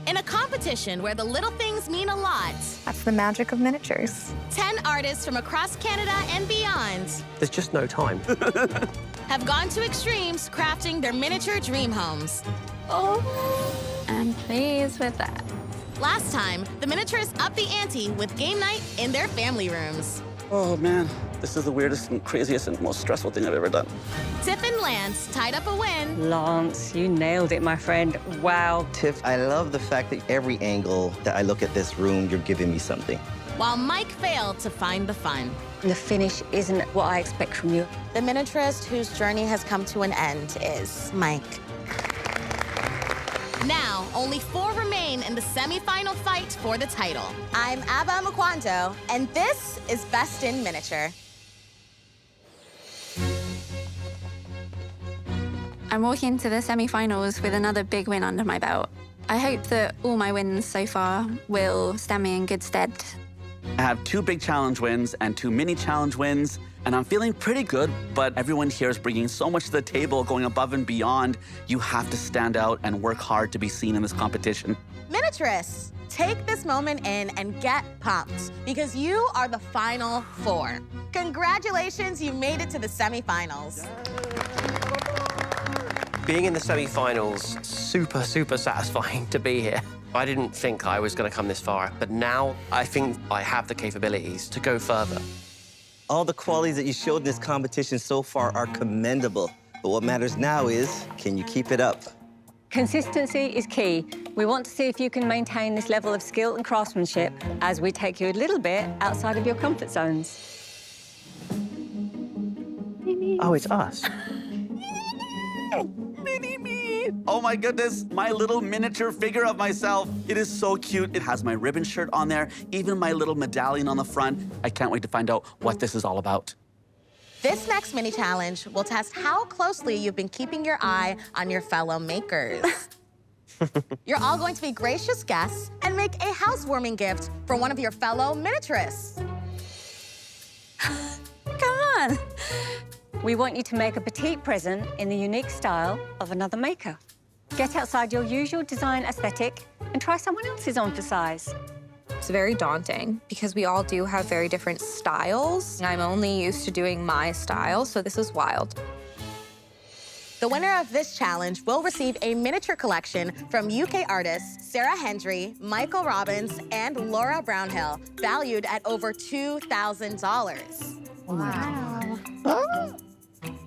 In a competition where the little things mean a lot, That's the magic of miniatures. 10 artists from across Canada and beyond There's just no time. have gone to extremes crafting their miniature dream homes. Oh, I'm pleased with that. Last time, the miniaturists upped the ante with game night in their family rooms. Oh, man. This is the weirdest and craziest and most stressful thing I've ever done. Tiff and Lance tied up a win. Lance, you nailed it, my friend. Wow. Tiff, I love the fact that every angle that I look at this room, you're giving me something. While Mike failed to find the fun. The finish isn't what I expect from you. The miniaturist whose journey has come to an end is Mike. Now, only 4 remain in the semi-final fight for the title. I'm Abba Mkwando, and this is Best in Miniature. I'm walking into the semi-finals with another big win under my belt. I hope that all my wins so far will stand me in good stead. I have 2 big challenge wins and 2 mini challenge wins, and I'm feeling pretty good, but everyone here is bringing so much to the table, going above and beyond. You have to stand out and work hard to be seen in this competition. Miniaturists, take this moment in and get pumped, because you are the final 4. Congratulations, you made it to the semi-finals. Being in the semi-finals, super, super satisfying to be here. I didn't think I was going to come this far, but now I think I have the capabilities to go further. All the qualities that you showed in this competition so far are commendable. But what matters now is, can you keep it up? Consistency is key. We want to see if you can maintain this level of skill and craftsmanship as we take you a little bit outside of your comfort zones. Oh, it's us. Oh my goodness, my little miniature figure of myself. It is so cute. It has my ribbon shirt on there, even my little medallion on the front. I can't wait to find out what this is all about. This next mini challenge will test how closely you've been keeping your eye on your fellow makers. You're all going to be gracious guests and make a housewarming gift for one of your fellow miniaturists. Come on. We want you to make a petite present in the unique style of another maker. Get outside your usual design aesthetic and try someone else's on for size. It's very daunting because we all do have very different styles. I'm only used to doing my style, so this is wild. The winner of this challenge will receive a miniature collection from UK artists Sarah Hendry, Michael Robbins, and Laura Brownhill, valued at over $2,000. Wow.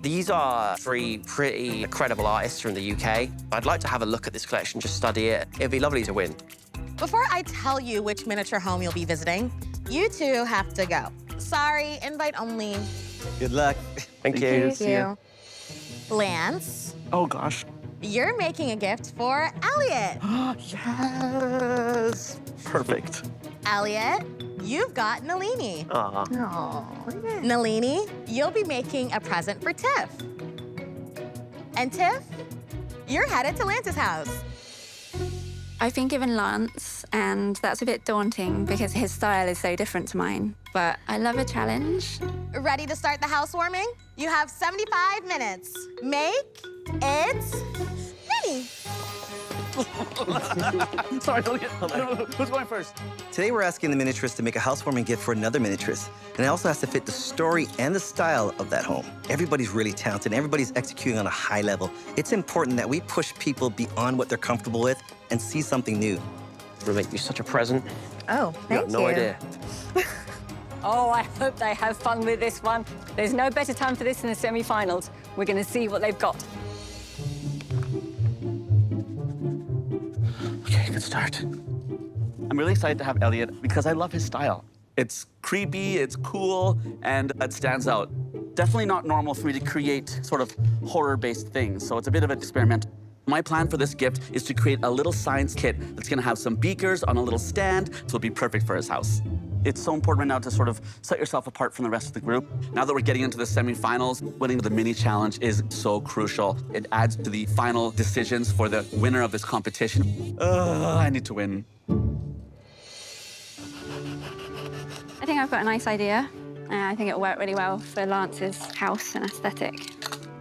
These are 3 pretty credible artists from the UK. I'd like to have a look at this collection, just study it. It'd be lovely to win. Before I tell you which miniature home you'll be visiting, you 2 have to go. Sorry, invite only. Good luck. Thank you. Thank you. Lance, Oh gosh. you're making a gift for Elliot. Yes. Perfect. Elliot, you've got Nalini. Aw. Nalini, you'll be making a present for Tiff. And Tiff, you're headed to Lance's house. I've been given Lance, and that's a bit daunting because his style is so different to mine. But I love a challenge. Ready to start the housewarming? You have 75 minutes. Make it ready. Sorry, who's going first? Today we're asking the miniaturist to make a housewarming gift for another miniaturist. And it also has to fit the story and the style of that home. Everybody's really talented. Everybody's executing on a high level. It's important that we push people beyond what they're comfortable with and see something new. I'm gonna make you such a present. Oh, You thank have no idea. Oh, I hope they have fun with this one. There's no better time for this in the semi-finals. We're going to see what they've got. Okay, good start. I'm really excited to have Elliot because I love his style. It's creepy, it's cool, and it stands out. Definitely not normal for me to create sort of horror-based things, so it's a bit of an experiment. My plan for this gift is to create a little science kit that's gonna have some beakers on a little stand, so it'll be perfect for his house. It's so important right now to sort of set yourself apart from the rest of the group. Now that we're getting into the semifinals, winning the mini challenge is so crucial. It adds to the final decisions for the winner of this competition. I need to win. I think I've got a nice idea. I think it'll work really well for Lance's house and aesthetic.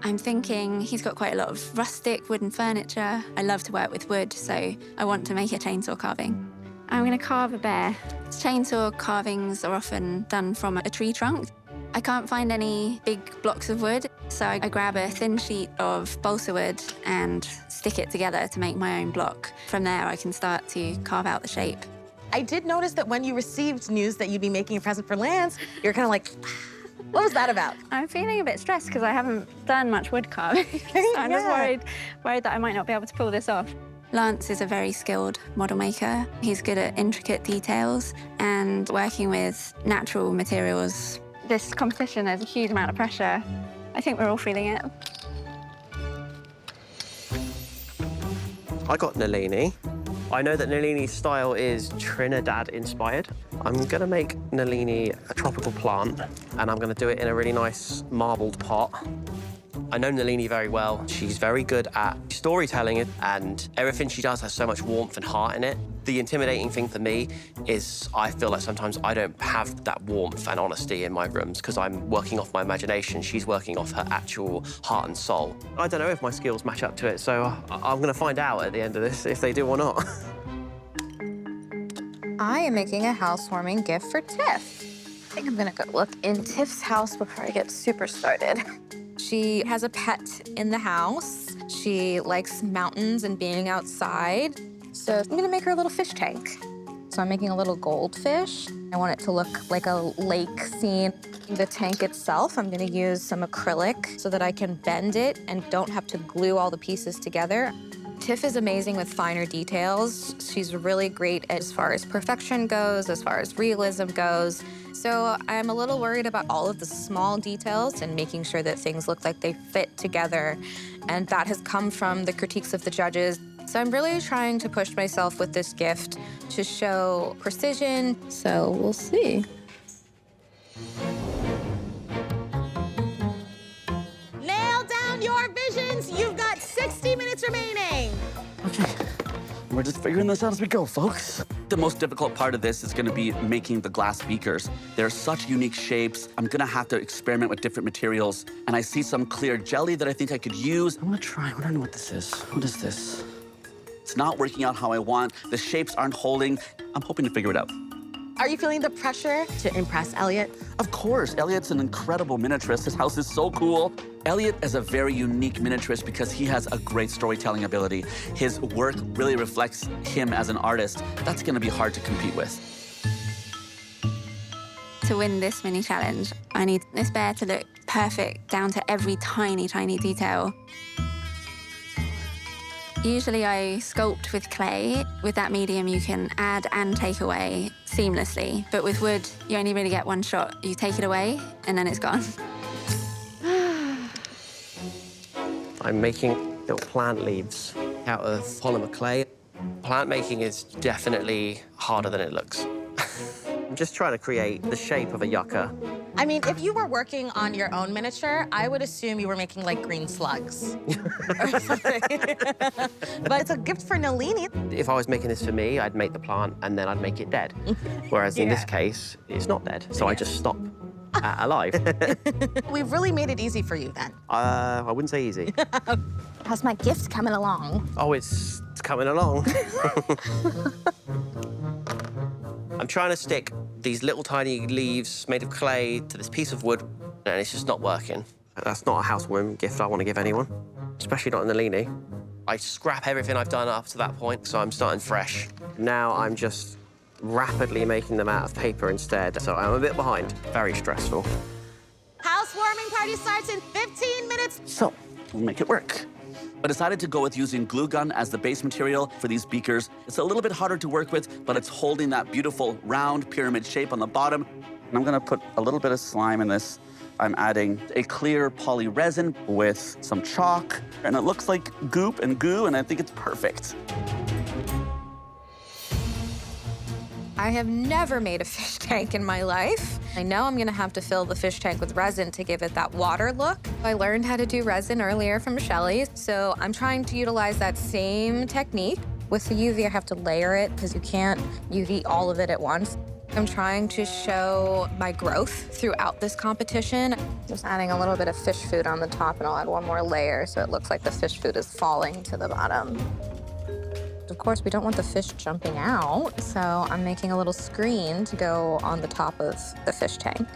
I'm thinking he's got quite a lot of rustic wooden furniture. I love to work with wood, so I want to make a chainsaw carving. I'm going to carve a bear. Chainsaw carvings are often done from a tree trunk. I can't find any big blocks of wood, so I grab a thin sheet of balsa wood and stick it together to make my own block. From there, I can start to carve out the shape. I did notice that when you received news that you'd be making a present for Lance, you're kind of like, what was that about? I'm feeling a bit stressed because I haven't done much wood carving. So I'm just worried that I might not be able to pull this off. Lance is a very skilled model maker. He's good at intricate details and working with natural materials. This competition, there's a huge amount of pressure. I think we're all feeling it. I got Nalini. I know that Nalini's style is Trinidad-inspired. I'm gonna make Nalini a tropical plant, and I'm gonna do it in a really nice marbled pot. I know Nalini very well. She's very good at storytelling, and everything she does has so much warmth and heart in it. The intimidating thing for me is I feel like sometimes I don't have that warmth and honesty in my rooms because I'm working off my imagination. She's working off her actual heart and soul. I don't know if my skills match up to it, so I'm gonna find out at the end of this if they do or not. I am making a housewarming gift for Tiff. I think I'm gonna go look in Tiff's house before I get super started. She has a pet in the house. She likes mountains and being outside. So I'm gonna make her a little fish tank. So I'm making a little goldfish. I want it to look like a lake scene. The tank itself, I'm gonna use some acrylic so that I can bend it and don't have to glue all the pieces together. Tiff is amazing with finer details. She's really great as far as perfection goes, as far as realism goes. So I'm a little worried about all of the small details and making sure that things look like they fit together. And that has come from the critiques of the judges. So I'm really trying to push myself with this gift to show precision. So we'll see. Nail down your visions. You've got 60 minutes remaining. Okay, we're just figuring this out as we go, folks. The most difficult part of this is gonna be making the glass beakers. They're such unique shapes. I'm gonna have to experiment with different materials. And I see some clear jelly that I think I could use. I'm gonna try, I don't know what this is. What is this? It's not working out how I want. The shapes aren't holding. I'm hoping to figure it out. Are you feeling the pressure to impress Elliot? Of course, Elliot's an incredible miniaturist. His house is so cool. Elliot is a very unique miniaturist because he has a great storytelling ability. His work really reflects him as an artist. That's gonna be hard to compete with. To win this mini challenge, I need this bear to look perfect down to every tiny, tiny detail. Usually I sculpt with clay. With that medium, you can add and take away seamlessly. But with wood, you only really get one shot. You take it away, and then it's gone. I'm making little plant leaves out of polymer clay. Plant making is definitely harder than it looks. I'm just trying to create the shape of a yucca. I mean, if you were working on your own miniature, I would assume you were making like green slugs or something. But it's a gift for Nalini. If I was making this for me, I'd make the plant and then I'd make it dead. Whereas in this case, it's not dead, so I just stop alive. We've really made it easy for you then. I wouldn't say easy. How's my gift coming along? Oh, it's coming along. I'm trying to stick these little tiny leaves made of clay to this piece of wood, and it's just not working. That's not a housewarming gift I want to give anyone, especially not Nalini. I scrap everything I've done up to that point, so I'm starting fresh. Now I'm just rapidly making them out of paper instead, so I'm a bit behind. Very stressful. Housewarming party starts in 15 minutes. So, we'll make it work. I decided to go with using glue gun as the base material for these beakers. It's a little bit harder to work with, but it's holding that beautiful round pyramid shape on the bottom. And I'm gonna put a little bit of slime in this. I'm adding a clear poly resin with some chalk, and it looks like goop and goo, and I think it's perfect. I have never made a fish tank in my life. I know I'm gonna have to fill the fish tank with resin to give it that water look. I learned how to do resin earlier from Shelly, so I'm trying to utilize that same technique. With the UV, I have to layer it because you can't UV all of it at once. I'm trying to show my growth throughout this competition. Just adding a little bit of fish food on the top, and I'll add one more layer so it looks like the fish food is falling to the bottom. Of course, we don't want the fish jumping out, so I'm making a little screen to go on the top of the fish tank.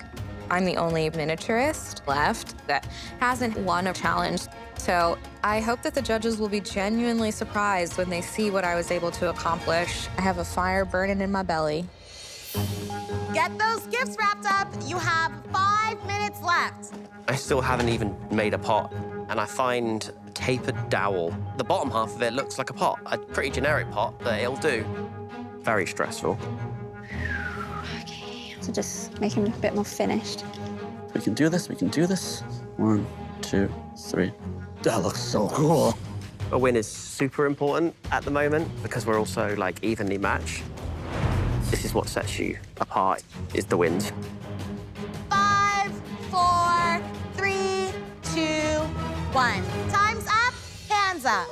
I'm the only miniaturist left that hasn't won a challenge, so I hope that the judges will be genuinely surprised when they see what I was able to accomplish. I have a fire burning in my belly. Get those gifts wrapped up. You have 5 minutes left. I still haven't even made a pot, and I find a tapered dowel. The bottom half of it looks like a pot, a pretty generic pot, but it'll do. Very stressful. Okay, so just making it a bit more finished. We can do this, we can do this. 1, 2, 3. That looks so cool. A win is super important at the moment because we're also like evenly matched. This is what sets you apart, is the wins. 5, 4, 3, 2, 1. Time's up. Hands up.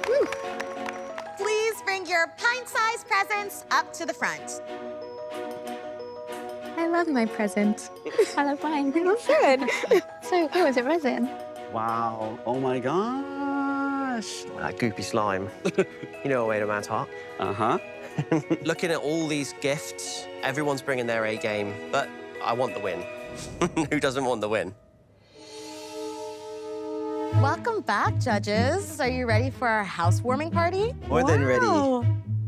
Woo. Please bring your pint-sized presents up to the front. I love my present. I love mine. It's good. So, oh, is it resin? Wow, oh my gosh. That goopy slime. You know what way to a man's heart. Uh-huh. Looking at all these gifts, everyone's bringing their A game, but I want the win. Who doesn't want the win? Welcome back, judges. Are you ready for our housewarming party? More than ready.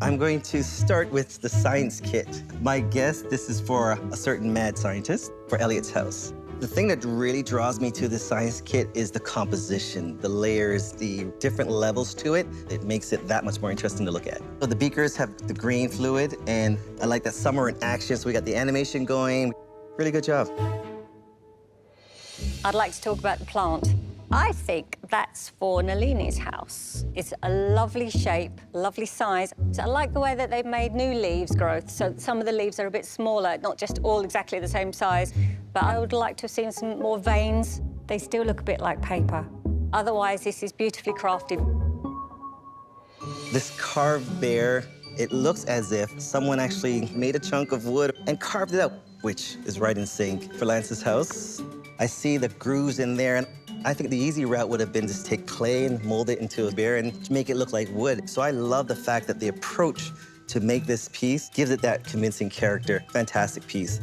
I'm going to start with the science kit. My guess, this is for a certain mad scientist for Elliot's house. The thing that really draws me to the science kit is the composition, the layers, the different levels to it. It makes it that much more interesting to look at. So the beakers have the green fluid, and I like that some are in action, so we got the animation going. Really good job. I'd like to talk about the plant. I think that's for Nalini's house. It's a lovely shape, lovely size. So I like the way that they've made new leaves grow. So some of the leaves are a bit smaller, not just all exactly the same size, but I would like to have seen some more veins. They still look a bit like paper. Otherwise, this is beautifully crafted. This carved bear, it looks as if someone actually made a chunk of wood and carved it out, which is right in sync for Lance's house. I see the grooves in there, and I think the easy route would have been to take clay and mold it into a bear and make it look like wood. So I love the fact that the approach to make this piece gives it that convincing character. Fantastic piece.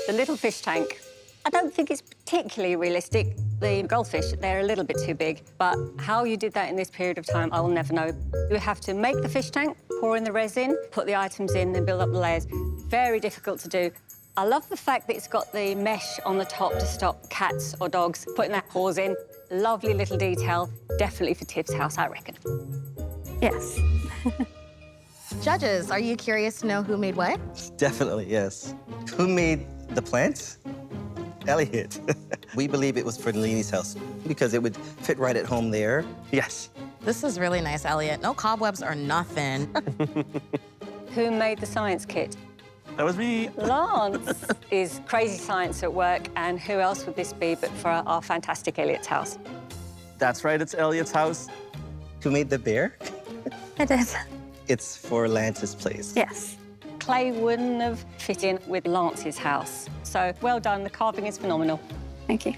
The little fish tank, I don't think it's particularly realistic. The goldfish, they're a little bit too big, but how you did that in this period of time, I will never know. You have to make the fish tank, pour in the resin, put the items in, then build up the layers. Very difficult to do. I love the fact that it's got the mesh on the top to stop cats or dogs putting their paws in. Lovely little detail. Definitely for Tiff's house, I reckon. Yes. Judges, are you curious to know who made what? Definitely, yes. Who made the plants? Elliot. We believe it was for Nalini's house because it would fit right at home there. Yes. This is really nice, Elliot. No cobwebs or nothing. Who made the science kit? That was me. Lance is crazy science at work, and who else would this be but for our fantastic Elliot's house? That's right, it's Elliot's house. Who made the bear? I did. It's for Lance's place. Yes. Clay wouldn't have fit in with Lance's house. So well done, the carving is phenomenal. Thank you.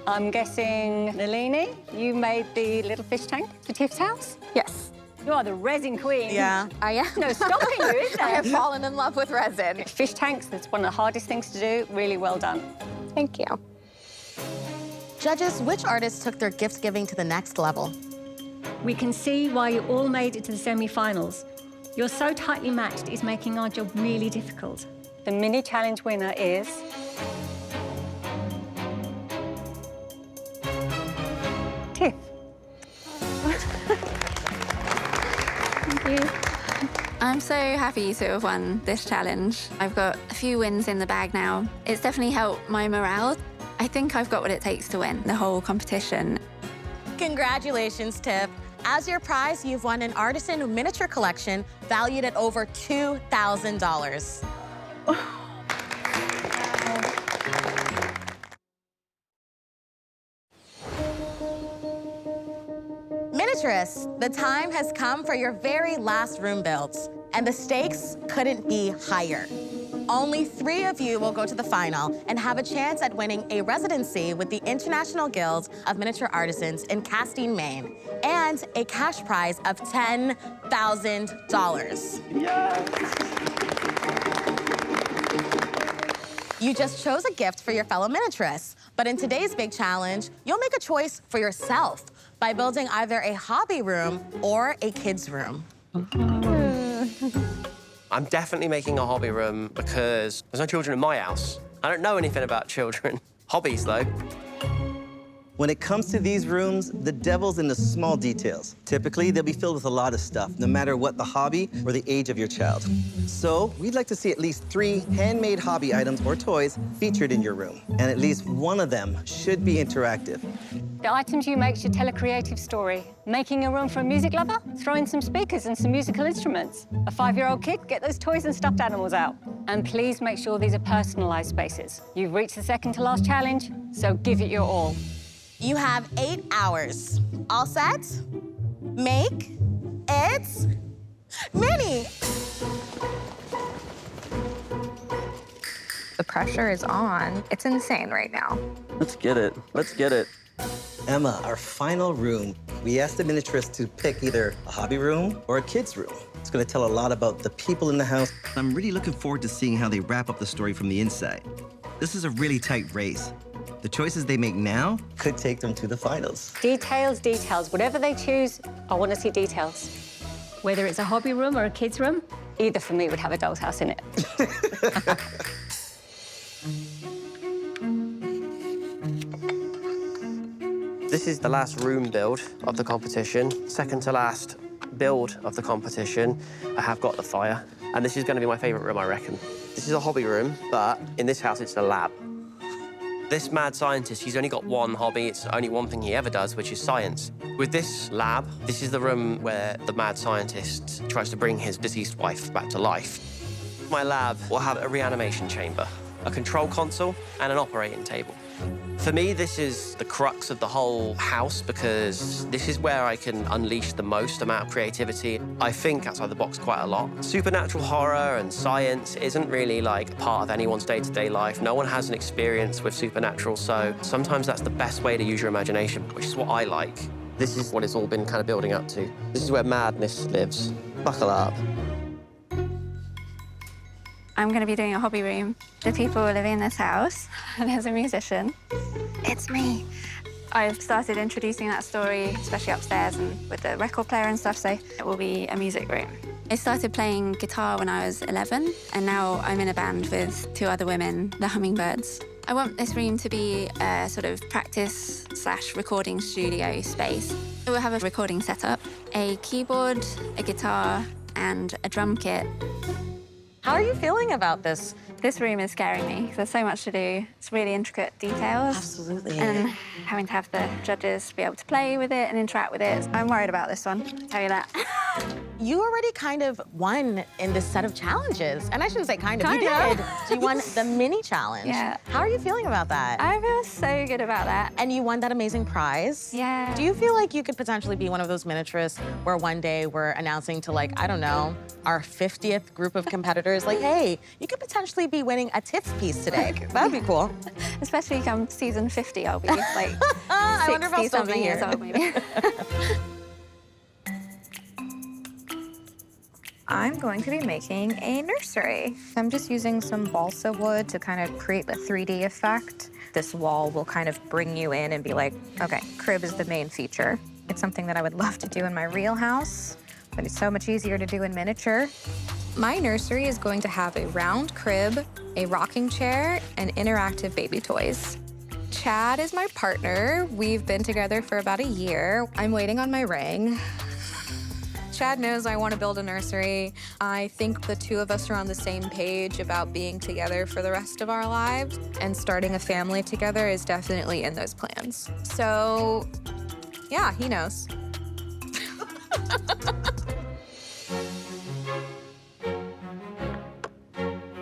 I'm guessing, Nalini, you made the little fish tank for Tiff's house? Yes. You are the resin queen. Yeah. I am. No stopping you, is I have there? fallen in love with resin. Fish tanks, that's one of the hardest things to do. Really well done. Thank you. Judges, which artists took their gift giving to the next level? We can see why you all made it to the semi-finals. You're so tightly matched, it's making our job really difficult. The mini challenge winner is... Tiff. Thank you. I'm so happy to have won this challenge. I've got a few wins in the bag now. It's definitely helped my morale. I think I've got what it takes to win the whole competition. Congratulations, Tiff. As your prize, you've won an artisan miniature collection valued at over $2,000. Miniaturists, the time has come for your very last room builds, and the stakes couldn't be higher. Only 3 of you will go to the final and have a chance at winning a residency with the International Guild of Miniature Artisans in Castine, Maine, and a cash prize of $10,000. Yes! You just chose a gift for your fellow miniaturists, but in today's big challenge, you'll make a choice for yourself by building either a hobby room or a kids' room. I'm definitely making a hobby room because there's no children in my house. I don't know anything about children. Hobbies, though. When it comes to these rooms, the devil's in the small details. Typically, they'll be filled with a lot of stuff, no matter what the hobby or the age of your child. So we'd like to see at least 3 handmade hobby items or toys featured in your room. And at least one of them should be interactive. The items you make should tell a creative story. Making a room for a music lover? Throw in some speakers and some musical instruments. A 5-year-old kid? Get those toys and stuffed animals out. And please make sure these are personalized spaces. You've reached the second to last challenge, so give it your all. You have 8 hours. All set? Make it mini. The pressure is on. It's insane right now. Let's get it. Let's get it. Emma, our final room, we asked the miniaturists to pick either a hobby room or a kid's room. It's gonna tell a lot about the people in the house. I'm really looking forward to seeing how they wrap up the story from the inside. This is a really tight race. The choices they make now could take them to the finals. Details, details. Whatever they choose, I want to see details. Whether it's a hobby room or a kid's room, either for me would have a doll's house in it. This is the last room build of the competition. Second to last build of the competition. I have got the fire, and this is going to be my favorite room, I reckon. This is a hobby room, but in this house, it's a lab. This mad scientist, he's only got one hobby. It's only one thing he ever does, which is science. With this lab, this is the room where the mad scientist tries to bring his deceased wife back to life. My lab will have a reanimation chamber, a control console, and an operating table. For me, this is the crux of the whole house because this is where I can unleash the most amount of creativity. I think outside the box quite a lot. Supernatural horror and science isn't really like part of anyone's day-to-day life. No one has an experience with supernatural, so sometimes that's the best way to use your imagination, which is what I like. This is what it's all been kind of building up to. This is where madness lives. Buckle up. I'm going to be doing a hobby room. The people living in this house, there's a musician. It's me. I've started introducing that story, especially upstairs and with the record player and stuff, so it will be a music room. I started playing guitar when I was 11, and now I'm in a band with 2 other women, the Hummingbirds. I want this room to be a sort of practice/recording studio space. We'll have a recording setup, a keyboard, a guitar, and a drum kit. How are you feeling about this? This room is scaring me. There's so much to do. It's really intricate details. Absolutely. And having to have the judges be able to play with it and interact with it. I'm worried about this one, I'll tell you that. You already kind of won in this set of challenges. And I shouldn't say kind of, you Kind did. of. You won the mini challenge. Yeah. How are you feeling about that? I feel so good about that. And you won that amazing prize. Yeah. Do you feel like you could potentially be one of those miniaturists where one day we're announcing to, like, I don't know, our 50th group of competitors, like, hey, you could potentially be winning a TIFF piece today. That'd be cool. Especially come season 50, I'll be like I wonder if I'll still be 60-something years here. old, maybe. I'm going to be making a nursery. I'm just using some balsa wood to kind of create the 3D effect. This wall will kind of bring you in and be like, okay, crib is the main feature. It's something that I would love to do in my real house, but it's so much easier to do in miniature. My nursery is going to have a round crib, a rocking chair, and interactive baby toys. Chad is my partner. We've been together for about a year. I'm waiting on my ring. Chad knows I want to build a nursery. I think the 2 of us are on the same page about being together for the rest of our lives, and starting a family together is definitely in those plans. So, yeah, he knows.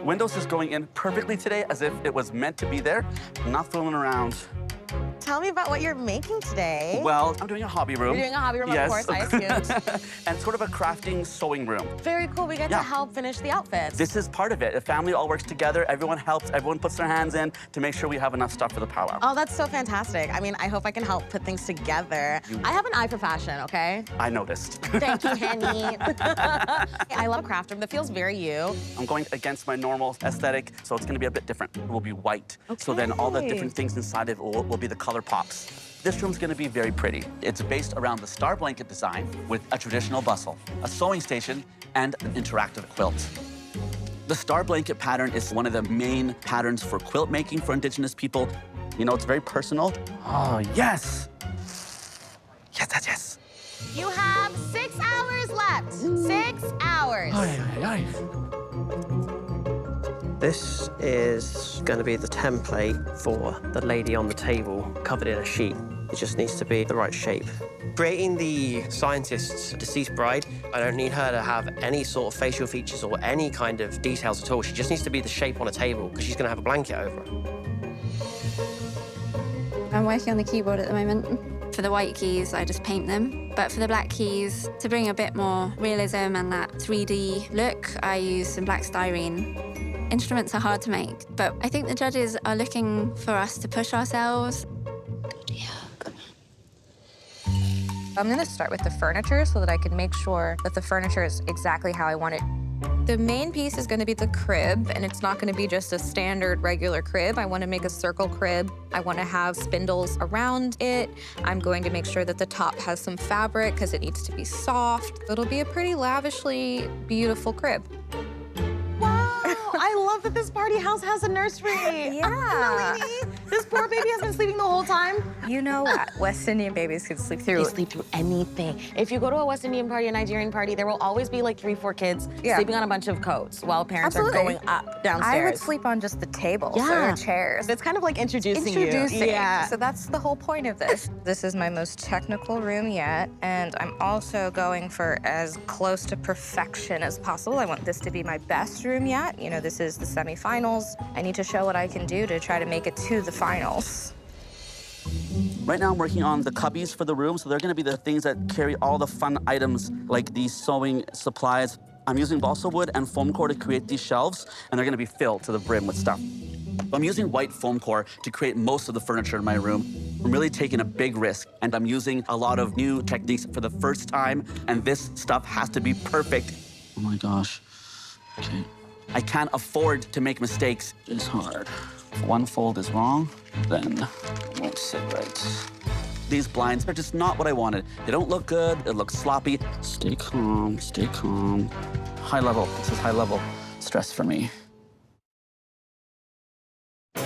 Windows is going in perfectly today as if it was meant to be there, not fooling around. Tell me me about what you're making today. Well, I'm doing a hobby room. You're doing a hobby room, Yes. of course, I assumed. And sort of a crafting sewing room. Very cool. We get to help finish the outfits. This is part of it. The family all works together. Everyone helps. Everyone puts their hands in to make sure we have enough stuff for the powwow. Oh, that's so fantastic. I mean, I hope I can help put things together. I have an eye for fashion, okay? I noticed. Thank you, Henny. I love a craft room that feels very you. I'm going against my normal aesthetic, so it's going to be a bit different. It will be white. So then all the different things inside of it will be the color pops. This room's going to be very pretty. It's based around the star blanket design with a traditional bustle, a sewing station, and an interactive quilt. The star blanket pattern is one of the main patterns for quilt making for Indigenous people. You know, it's very personal. Oh, yes! Yes, yes, yes. You have 6 hours left. 6 hours. This is going to be the template for the lady on the table covered in a sheet. It just needs to be the right shape. Creating the scientist's deceased bride, I don't need her to have any sort of facial features or any kind of details at all. She just needs to be the shape on a table because she's going to have a blanket over her. I'm working on the keyboard at the moment. For the white keys, I just paint them. But for the black keys, to bring a bit more realism and that 3D look, I use some black styrene. Instruments are hard to make, but I think the judges are looking for us to push ourselves. I'm gonna start with the furniture so that I can make sure that the furniture is exactly how I want it. The main piece is gonna be the crib, and it's not gonna be just a standard regular crib. I wanna make a circle crib. I wanna have spindles around it. I'm going to make sure that the top has some fabric because it needs to be soft. It'll be a pretty lavishly beautiful crib. I love that this party house has a nursery. Yeah. Nalini, this poor baby has been sleeping the whole time. You know what? West Indian babies can sleep through. They sleep through anything. If you go to a West Indian party, a Nigerian party, there will always be like 3, 4 kids sleeping on a bunch of coats while parents are going up downstairs. I would sleep on just the tables or chairs. It's kind of like introducing you. Yeah. So that's the whole point of this. This is my most technical room yet, and I'm also going for as close to perfection as possible. I want this to be my best room yet. You know, this is the semifinals. I need to show what I can do to try to make it to the finals. Right now I'm working on the cubbies for the room, so they're gonna be the things that carry all the fun items like these sewing supplies. I'm using balsa wood and foam core to create these shelves, and they're gonna be filled to the brim with stuff. I'm using white foam core to create most of the furniture in my room. I'm really taking a big risk, and I'm using a lot of new techniques for the first time, and this stuff has to be perfect. Oh my gosh, okay. I can't afford to make mistakes. It's hard. If one fold is wrong, then it won't sit right. These blinds are just not what I wanted. They don't look good, it looks sloppy. Stay calm, stay calm. High level, this is high level stress for me. It's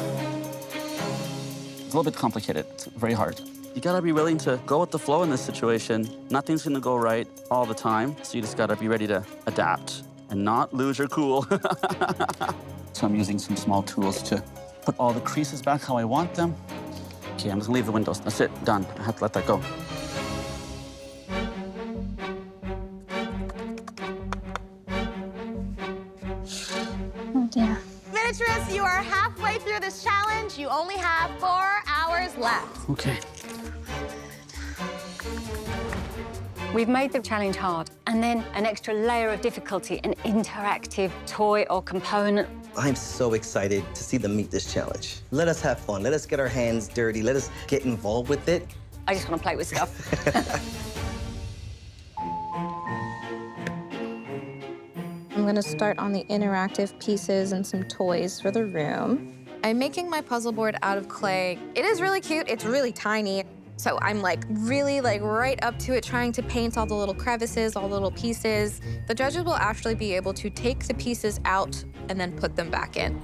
a little bit complicated, it's very hard. You gotta be willing to go with the flow in this situation. Nothing's gonna go right all the time, so you just gotta be ready to adapt and not lose your cool. So I'm using some small tools to put all the creases back how I want them. Okay, I'm just gonna leave the windows. That's it, done. I have to let that go. Oh dear. Miniaturists, you are halfway through this challenge. You only have 4 hours left. Okay. We've made the challenge hard, and then an extra layer of difficulty, an interactive toy or component. I'm so excited to see them meet this challenge. Let us have fun. Let us get our hands dirty. Let us get involved with it. I just want to play with stuff. I'm gonna start on the interactive pieces and some toys for the room. I'm making my puzzle board out of clay. It is really cute, it's really tiny. So I'm really right up to it, trying to paint all the little crevices, all the little pieces. The judges will actually be able to take the pieces out and then put them back in.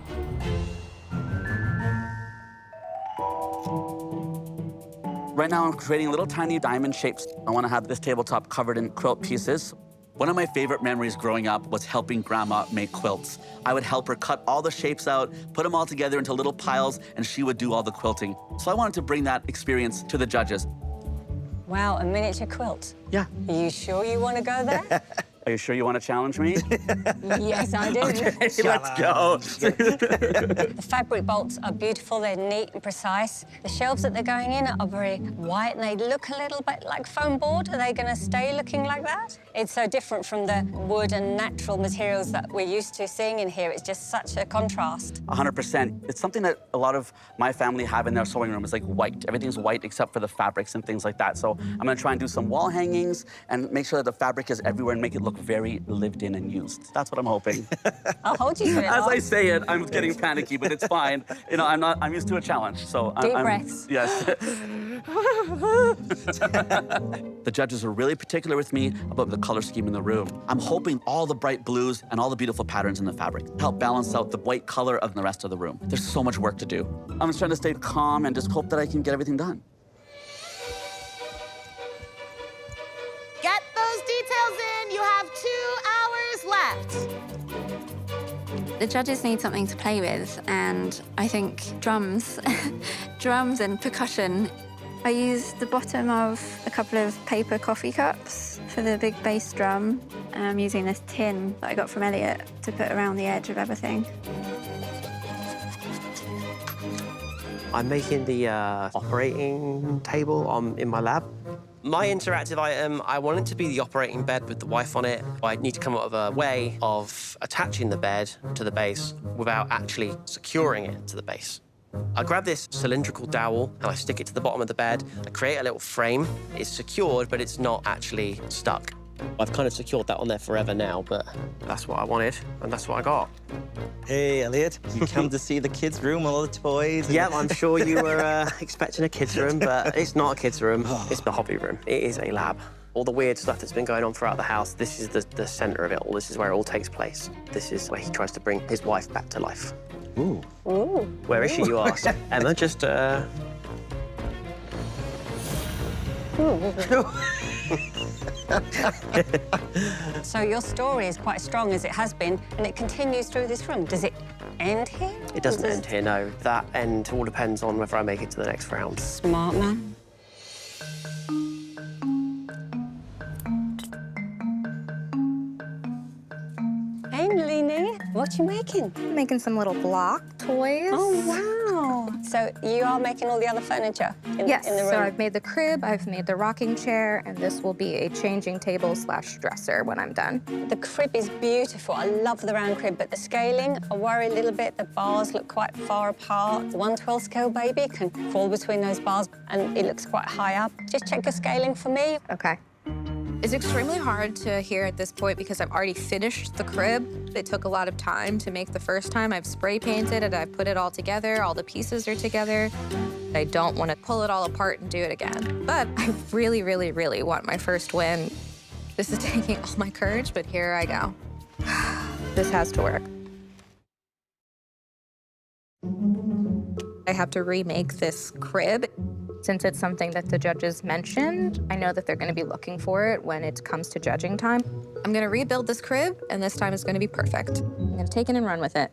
Right now, I'm creating little tiny diamond shapes. I want to have this tabletop covered in quilt pieces. One of my favorite memories growing up was helping Grandma make quilts. I would help her cut all the shapes out, put them all together into little piles, and she would do all the quilting. So I wanted to bring that experience to the judges. Wow, a miniature quilt. Yeah. Are you sure you want to go there? Are you sure you want to challenge me? Yes, I do. Okay, let's go. The fabric bolts are beautiful. They're neat and precise. The shelves that they're going in are very white, and they look a little bit like foam board. Are they going to stay looking like that? It's so different from the wood and natural materials that we're used to seeing in here. It's just such a contrast. 100%. It's something that a lot of my family have in their sewing room. Is like white. Everything's white except for the fabrics and things like that. So I'm going to try and do some wall hangings and make sure that the fabric is everywhere and make it look very lived in and used. That's what I'm hoping. I'll hold you to it. As I say it, I'm getting panicky, but it's fine. You know, I'm used to a challenge, so Deep breaths. Yes. The judges are really particular with me about the color scheme in the room. I'm hoping all the bright blues and all the beautiful patterns in the fabric help balance out the white color of the rest of the room. There's so much work to do. I'm just trying to stay calm and just hope that I can get everything done. Get those details in. You have 2 hours left. The judges need something to play with, and I think drums, drums and percussion. I used the bottom of a couple of paper coffee cups for the big bass drum. And I'm using this tin that I got from Elliot to put around the edge of everything. I'm making the operating table in my lab. My interactive item, I want it to be the operating bed with the wife on it. I need to come up with a way of attaching the bed to the base without actually securing it to the base. I grab this cylindrical dowel and I stick it to the bottom of the bed. I create a little frame. It's secured, but it's not actually stuck. I've kind of secured that on there forever now, but that's what I wanted, and that's what I got. Hey, Elliot, you come to see the kids' room, all the toys? Yeah, I'm sure you were expecting a kids' room, but it's not a kids' room. It's the hobby room. It is a lab. All the weird stuff that's been going on throughout the house, this is the center of it all. This is where it all takes place. This is where he tries to bring his wife back to life. Ooh. Ooh. Where is she, you ask? Emma, just, So your story is quite strong as it has been, and it continues through this room. Does it end here? It doesn't end here, no. That end all depends on whether I make it to the next round. Smart man. Hey, Nalini, what you making? I'm making some little block toys. Oh, wow. So you are making all the other furniture in Yes, the room? so I've made the crib, I've made the rocking chair, and this will be a changing table / dresser when I'm done. The crib is beautiful. I love the round crib, but the scaling, I worry a little bit. The bars look quite far apart. 1/12 scale baby can fall between those bars, and it looks quite high up. Just check the scaling for me. Okay. It's extremely hard to hear at this point because I've already finished the crib. It took a lot of time to make the first time. I've spray painted it, I've put it all together, all the pieces are together. I don't want to pull it all apart and do it again. But I really, really, really want my first win. This is taking all my courage, but here I go. This has to work. I have to remake this crib. Since it's something that the judges mentioned, I know that they're going to be looking for it when it comes to judging time. I'm going to rebuild this crib, and this time it's going to be perfect. I'm going to take it and run with it.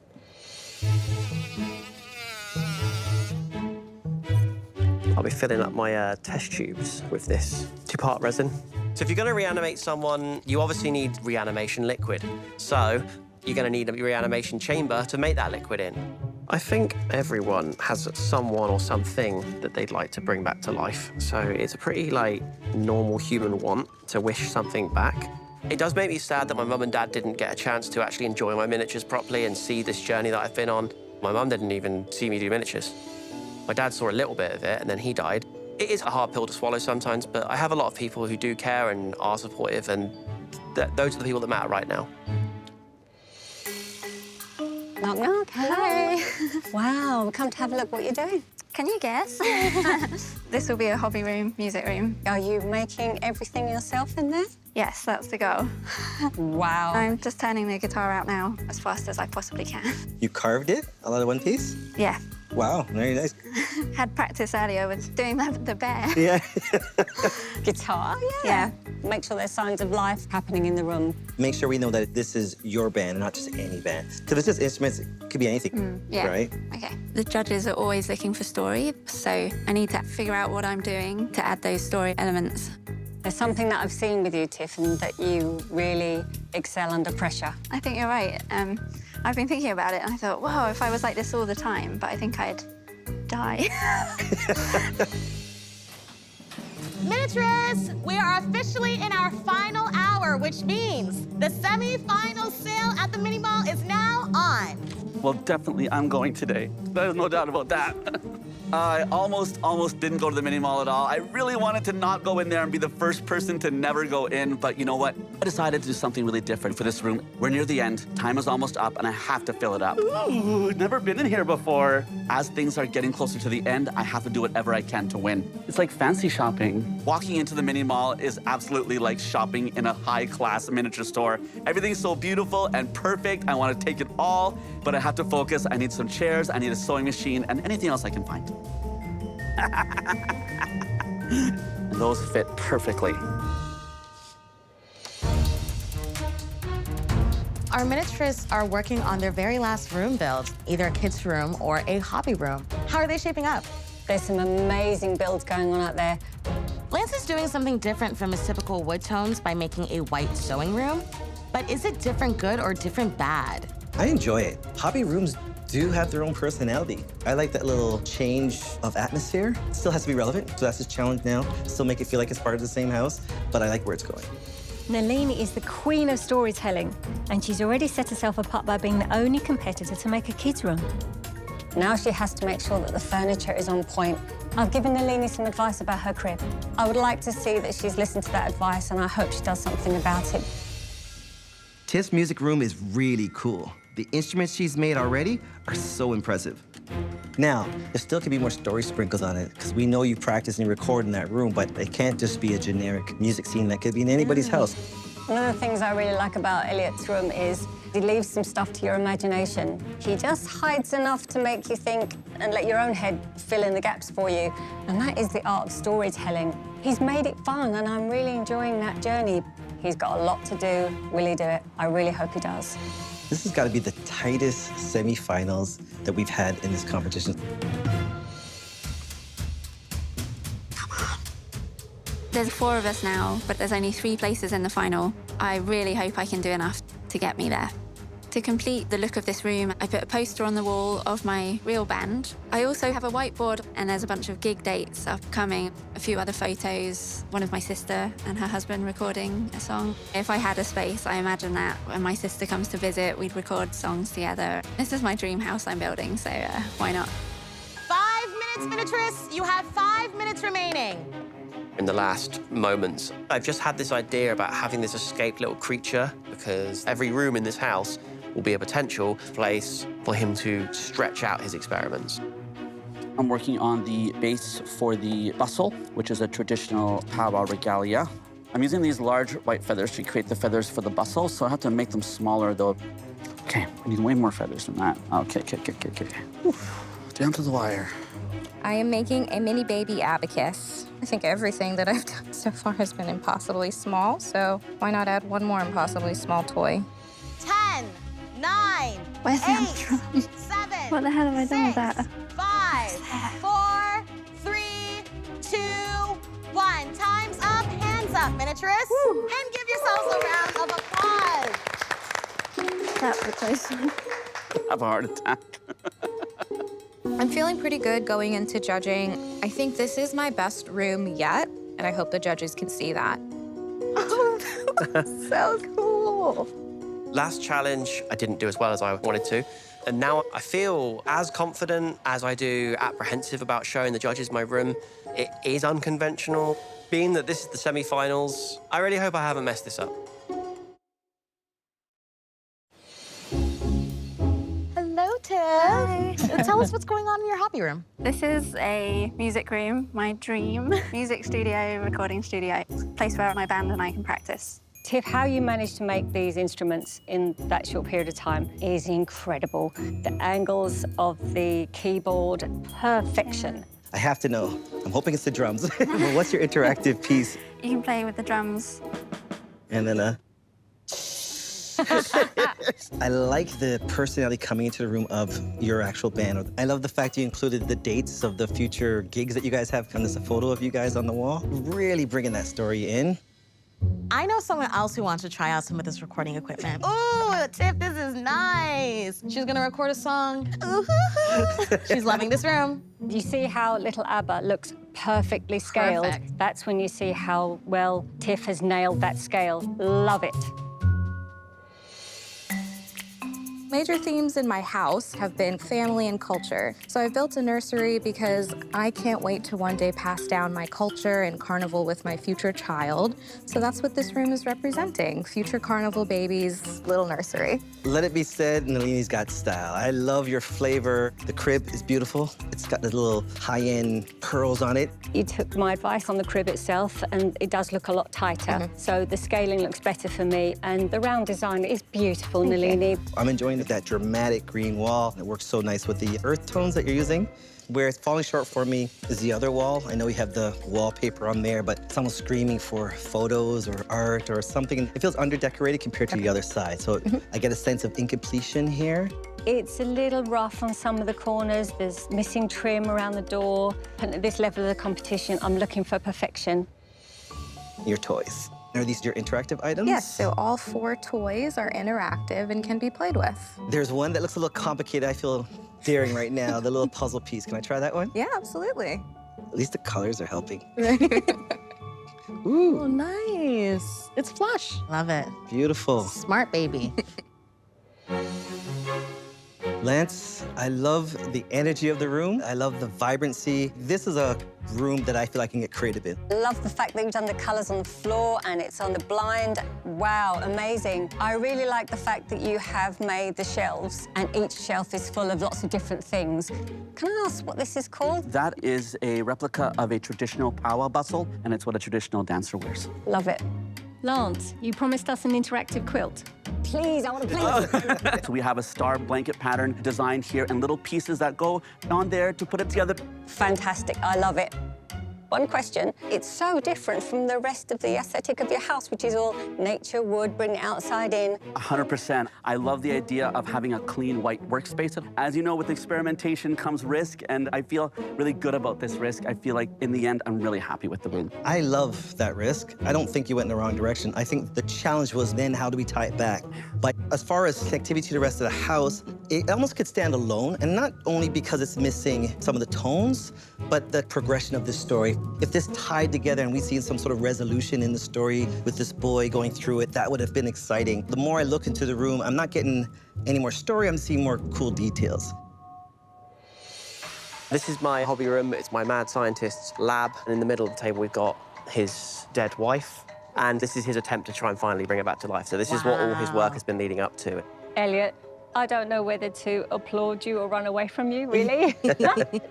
I'll be filling up my test tubes with this 2-part resin. So if you're going to reanimate someone, you obviously need reanimation liquid. So you're going to need a reanimation chamber to make that liquid in. I think everyone has someone or something that they'd like to bring back to life. So it's a pretty, normal human want to wish something back. It does make me sad that my mum and dad didn't get a chance to actually enjoy my miniatures properly and see this journey that I've been on. My mum didn't even see me do miniatures. My dad saw a little bit of it, and then he died. It is a hard pill to swallow sometimes, but I have a lot of people who do care and are supportive, and those are the people that matter right now. Knock, knock. Hello. Wow, we've come to have a look what you're doing. Can you guess? This will be a hobby room, music room. Are you making everything yourself in there? Yes, that's the goal. Wow. I'm just turning the guitar out now as fast as I possibly can. You carved it all out of one piece? Yeah. Wow, very nice. Had practice earlier with doing the bear. Yeah. Guitar, yeah. Yeah. Make sure there's signs of life happening in the room. Make sure we know that this is your band, not just any band. Because it's just instruments, it could be anything, Yeah. right? Okay. The judges are always looking for story, so I need to figure out what I'm doing to add those story elements. There's something that I've seen with you, Tiff, and that you really excel under pressure. I think you're right. I've been thinking about it and I thought, wow, if I was like this all the time, but I think I'd die. Miniaturists, we are officially in our final hour, which means the semi-final sale at the mini mall is now on. Well, definitely I'm going today. There's no doubt about that. I almost didn't go to the mini mall at all. I really wanted to not go in there and be the first person to never go in, but you know what? I decided to do something really different for this room. We're near the end, time is almost up, and I have to fill it up. Ooh, never been in here before. As things are getting closer to the end, I have to do whatever I can to win. It's like fancy shopping. Walking into the mini mall is absolutely like shopping in a high-class miniature store. Everything's so beautiful and perfect. I want to take it all, but I have to focus. I need some chairs, I need a sewing machine, and anything else I can find. Those fit perfectly. Our miniaturists are working on their very last room build, either a kid's room or a hobby room. How are they shaping up? There's some amazing builds going on out there. Lance is doing something different from his typical wood tones by making a white sewing room. But is it different good or different bad? I enjoy it. Hobby rooms do have their own personality. I like that little change of atmosphere. It still has to be relevant, so that's his challenge now. Still make it feel like it's part of the same house, but I like where it's going. Nalini is the queen of storytelling, and she's already set herself apart by being the only competitor to make a kids' room. Now she has to make sure that the furniture is on point. I've given Nalini some advice about her crib. I would like to see that she's listened to that advice, and I hope she does something about it. Tiff's music room is really cool. The instruments she's made already are so impressive. Now, there still could be more story sprinkles on it, because we know you practice and record in that room, but it can't just be a generic music scene that could be in anybody's house. One of the things I really like about Elliot's room is he leaves some stuff to your imagination. He just hides enough to make you think and let your own head fill in the gaps for you. And that is the art of storytelling. He's made it fun, and I'm really enjoying that journey. He's got a lot to do. Will he do it? I really hope he does. This has got to be the tightest semifinals that we've had in this competition. There's 4 of us now, but there's only 3 places in the final. I really hope I can do enough to get me there. To complete the look of this room, I put a poster on the wall of my real band. I also have a whiteboard, and there's a bunch of gig dates upcoming, a few other photos, one of my sister and her husband recording a song. If I had a space, I imagine that when my sister comes to visit, we'd record songs together. This is my dream house I'm building, so why not? 5 minutes, miniaturists. You have 5 minutes remaining. In the last moments, I've just had this idea about having this escaped little creature, because every room in this house will be a potential place for him to stretch out his experiments. I'm working on the base for the bustle, which is a traditional powwow regalia. I'm using these large white feathers to create the feathers for the bustle, so I have to make them smaller, though. Okay, I need way more feathers than that. Okay. Oof, down to the wire. I am making a mini baby abacus. I think everything that I've done so far has been impossibly small, so why not add one more impossibly small toy? 10, 9, Where's the 8, drum? 7, What the hell have I done with 6, that? 5, 4, 3, 2, 1. Time's up, hands up, miniaturists. And give yourselves a round of applause. That was a close one. I have a heart attack. I'm feeling pretty good going into judging. I think this is my best room yet, and I hope the judges can see that. Oh, that was so cool. Last challenge, I didn't do as well as I wanted to. And now I feel as confident as I do apprehensive about showing the judges my room. It is unconventional. Being that this is the semi-finals, I really hope I haven't messed this up. Hello, Tiff. Hi. Tell us what's going on in your hobby room. This is a music room, my dream. Music studio, recording studio, place where my band and I can practice. Tiff, how you managed to make these instruments in that short period of time is incredible. The angles of the keyboard, perfection. I have to know. I'm hoping it's the drums. Well, what's your interactive piece? You can play with the drums. And then I like the personality coming into the room of your actual band. I love the fact you included the dates of the future gigs that you guys have. And there's a photo of you guys on the wall. Really bringing that story in. I know someone else who wants to try out some of this recording equipment. Ooh, Tiff, this is nice. She's gonna record a song. Ooh-hoo-hoo. She's loving this room. You see how little Abba looks perfectly scaled? Perfect. That's when you see how well Tiff has nailed that scale. Love it. Major themes in my house have been family and culture. So I've built a nursery because I can't wait to one day pass down my culture and carnival with my future child. So that's what this room is representing, future carnival babies' little nursery. Let it be said, Nalini's got style. I love your flavor. The crib is beautiful. It's got the little high-end pearls on it. You took my advice on the crib itself, and it does look a lot tighter. So the scaling looks better for me, and the round design is beautiful, Nalini. I'm enjoying that dramatic green wall. It works so nice with the earth tones that you're using. Where it's falling short for me is the other wall. I know we have the wallpaper on there, but it's almost screaming for photos or art or something. It feels under-decorated compared to the other side. So I get a sense of incompletion here. It's a little rough on some of the corners. There's missing trim around the door. And at this level of the competition, I'm looking for perfection. Your toys. Are these your interactive items? Yes, so all 4 toys are interactive and can be played with. There's one that looks a little complicated. I feel daring right now, the little puzzle piece. Can I try that one? Yeah, absolutely. At least the colors are helping. Ooh, nice. It's flush. Love it. Beautiful. Smart baby. Lance, I love the energy of the room. I love the vibrancy. This is a room that I feel I can get creative in. Love the fact that you've done the colours on the floor and it's on the blind. Wow, amazing. I really like the fact that you have made the shelves and each shelf is full of lots of different things. Can I ask what this is called? That is a replica of a traditional powwow bustle, and it's what a traditional dancer wears. Love it. Lance, you promised us an interactive quilt. Please, I want to play. So we have a star blanket pattern designed here and little pieces that go on there to put it together. Fantastic, I love it. One question, it's so different from the rest of the aesthetic of your house, which is all nature, wood, bring it outside in. 100%. I love the idea of having a clean white workspace. As you know, with experimentation comes risk, and I feel really good about this risk. I feel like in the end, I'm really happy with the room. I love that risk. I don't think you went in the wrong direction. I think the challenge was then how do we tie it back? But as far as connectivity to the rest of the house, it almost could stand alone, and not only because it's missing some of the tones, but the progression of this story. If this tied together and we seen some sort of resolution in the story with this boy going through it, that would have been exciting. The more I look into the room, I'm not getting any more story, I'm seeing more cool details. This is my hobby room. It's my mad scientist's lab. And in the middle of the table, we've got his dead wife. And this is his attempt to try and finally bring her back to life. So this is what all his work has been leading up to. Elliot, I don't know whether to applaud you or run away from you, really.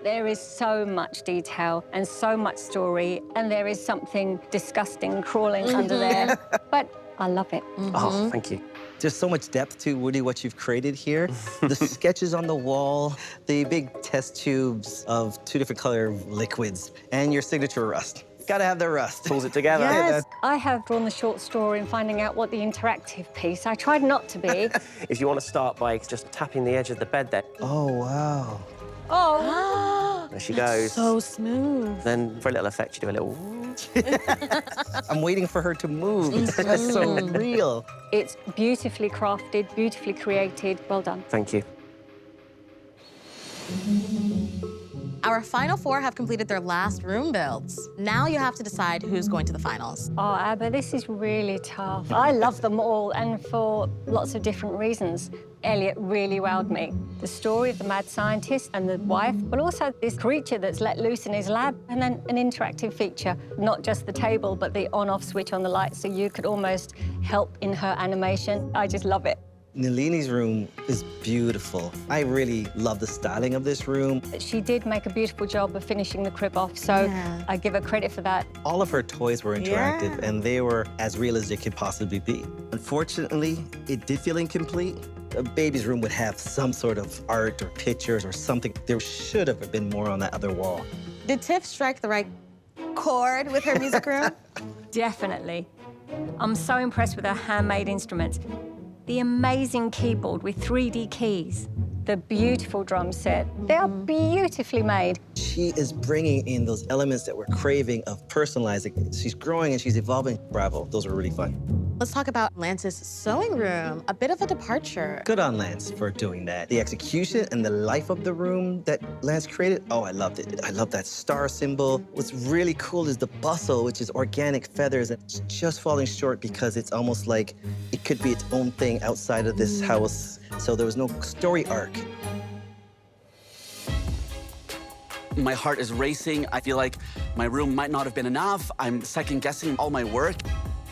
There is so much detail and so much story, and there is something disgusting crawling under there. But I love it. Oh, thank you. There's so much depth to, Woody, what you've created here. The sketches on the wall, the big test tubes of 2 different color liquids, and your signature rust. Gotta have the rust. Pulls it together. Yes, I have drawn the short story and finding out what the interactive piece. I tried not to be. If you want to start by just tapping the edge of the bed there. Oh, wow. Oh, There she goes. So smooth. Then for a little effect, you do a little... I'm waiting for her to move. That's so real. it's beautifully crafted, beautifully created. Well done. Thank you. Our final 4 have completed their last room builds. Now you have to decide who's going to the finals. Oh, Abba, this is really tough. I love them all, and for lots of different reasons. Elliot really wowed me. The story of the mad scientist and the wife, but also this creature that's let loose in his lab, and then an interactive feature. Not just the table, but the on-off switch on the light, so you could almost help in her animation. I just love it. Nalini's room is beautiful. I really love the styling of this room. She did make a beautiful job of finishing the crib off, so I give her credit for that. All of her toys were interactive, and they were as real as they could possibly be. Unfortunately, it did feel incomplete. A baby's room would have some sort of art or pictures or something. There should have been more on that other wall. Did Tiff strike the right chord with her music room? Definitely. I'm so impressed with her handmade instruments. The amazing keyboard with 3D keys. The beautiful drum set. They are beautifully made. She is bringing in those elements that we're craving of personalizing. She's growing and she's evolving. Bravo, those are really fun. Let's talk about Lance's sewing room, a bit of a departure. Good on Lance for doing that. The execution and the life of the room that Lance created, oh, I loved it. I love that star symbol. What's really cool is the bustle, which is organic feathers. And it's just falling short because it's almost like it could be its own thing outside of this house. So there was no story arc. My heart is racing. I feel like my room might not have been enough. I'm second-guessing all my work.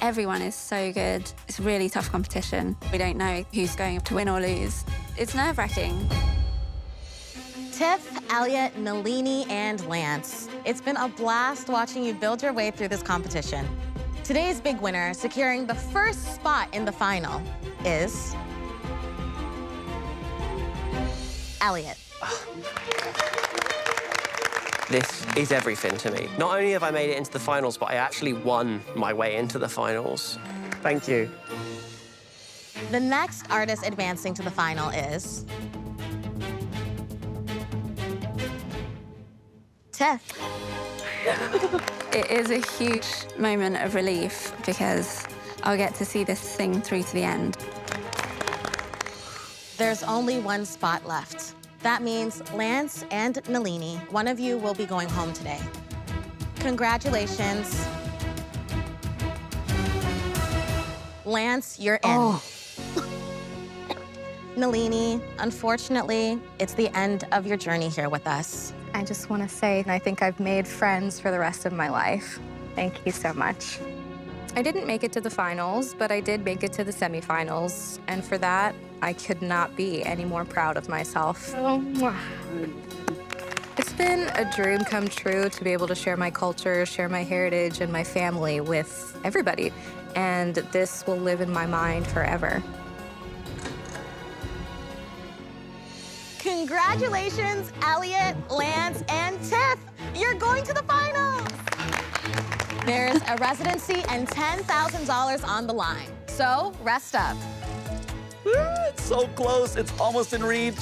Everyone is so good. It's really tough competition. We don't know who's going to win or lose. It's nerve-wracking. Tiff, Elliot, Nalini, and Lance. It's been a blast watching you build your way through this competition. Today's big winner, securing the first spot in the final, is Elliot. This is everything to me. Not only have I made it into the finals, but I actually won my way into the finals. Thank you. The next artist advancing to the final is Tiff. It is a huge moment of relief because I'll get to see this thing through to the end. There's only one spot left. That means Lance and Nalini, one of you will be going home today. Congratulations. Lance, you're in. Oh. Nalini, unfortunately, it's the end of your journey here with us. I just want to say, I think I've made friends for the rest of my life. Thank you so much. I didn't make it to the finals, but I did make it to the semifinals. And for that, I could not be any more proud of myself. It's been a dream come true to be able to share my culture, share my heritage and my family with everybody. And this will live in my mind forever. Congratulations, Elliot, Lance, and Tiff. You're going to the finals. There's a residency and $10,000 on the line. So rest up. It's so close. It's almost in reach.